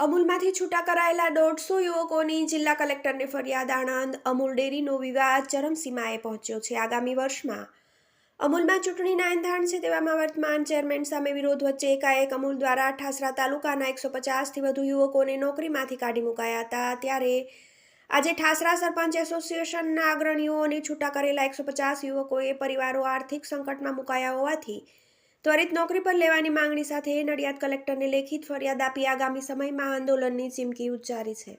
અમૂલમાંથી છૂટા કરાયેલા 150 યુવકોની જિલ્લા કલેક્ટરને ફરિયાદ. આણંદ. અમૂલ ડેરીનો વિવાદ ચરમસીમાએ પહોંચ્યો છે. આગામી વર્ષમાં અમૂલમાં ચૂંટણીના એંધાણ છે. તેવામાં વર્તમાન ચેરમેન સામે વિરોધ વચ્ચે એકાએક અમૂલ દ્વારા ઠાસરા તાલુકાના 150થી વધુ યુવકોને નોકરીમાંથી કાઢી મુકાયા હતા. ત્યારે આજે ઠાસરા સરપંચ એસોસિએશનના અગ્રણીઓ અને છૂટા કરેલા 150 યુવકોએ પરિવારો આર્થિક સંકટમાં મુકાયા હોવાથી ત્વરિત નોકરી પર લેવાની માંગણી સાથે નડિયાદ કલેક્ટરને લેખિત ફરિયાદ આપી આગામી સમયમાં આંદોલનની ચીમકી ઉચ્ચારી છે.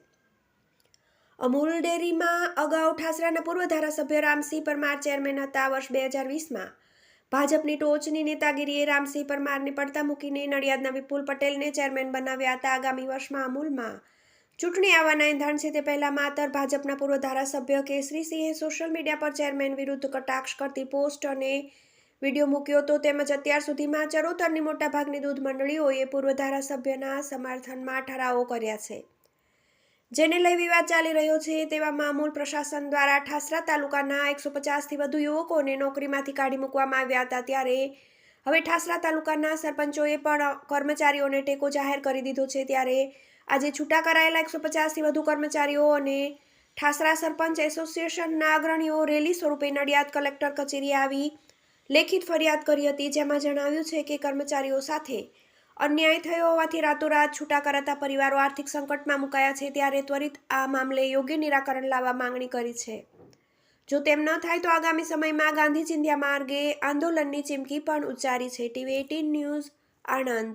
અમૂલ ડેરીમાં અગાઉ ઠાસરાના પૂર્વ ધારાસભ્ય રામસિંહ પરમાર ચેરમેન હતા. વર્ષ 2020માં ભાજપની ટોચની નેતાગીરીએ રામસિંહ પરમારને પડતા મૂકીને નડિયાદના વિપુલ પટેલને ચેરમેન બનાવ્યા હતા. આગામી વર્ષમાં અમૂલમાં ચૂંટણી આવવાના એંધાણ છે. તે પહેલા માતર ભાજપના પૂર્વ ધારાસભ્ય કેસરીસિંહે સોશિયલ મીડિયા પર ચેરમેન વિરુદ્ધ કટાક્ષ કરતી પોસ્ટ અને વિડીયો મૂક્યો હતો. તેમજ અત્યાર સુધીમાં ચરોતરની મોટાભાગની દૂધ મંડળીઓએ પૂર્વ ધારાસભ્યના સમર્થનમાં ઠરાવો કર્યા છે, જેને લઈ વિવાદ ચાલી રહ્યો છે. તેવામાં અમૂલ પ્રશાસન દ્વારા ઠાસરા તાલુકાના 150થી વધુ યુવકોને નોકરીમાંથી કાઢી મૂકવામાં આવ્યા હતા. ત્યારે હવે ઠાસરા તાલુકાના સરપંચોએ પણ કર્મચારીઓને ટેકો જાહેર કરી દીધો છે. ત્યારે આજે છૂટા કરાયેલા 150થી વધુ કર્મચારીઓ અને ઠાસરા સરપંચ એસોસિએશનના અગ્રણીઓ રેલી સ્વરૂપે નડિયાદ કલેક્ટર કચેરીએ આવી લેખિત ફરિયાદ કરી હતી. જેમાં જણાવ્યું છે કે કર્મચારીઓ સાથે અન્યાય થયો હોવાથી રાતોરાત છૂટા કરાતા પરિવારો આર્થિક સંકટમાં મુકાયા છે. ત્યારે ત્વરિત આ મામલે યોગ્ય નિરાકરણ લાવવા માંગણી કરી છે. જો તેમ ન થાય તો આગામી સમયમાં ગાંધી ચિંધ્યા માર્ગે આંદોલનની ચીમકી પણ ઉચ્ચારી છે. TV18 news, Anand.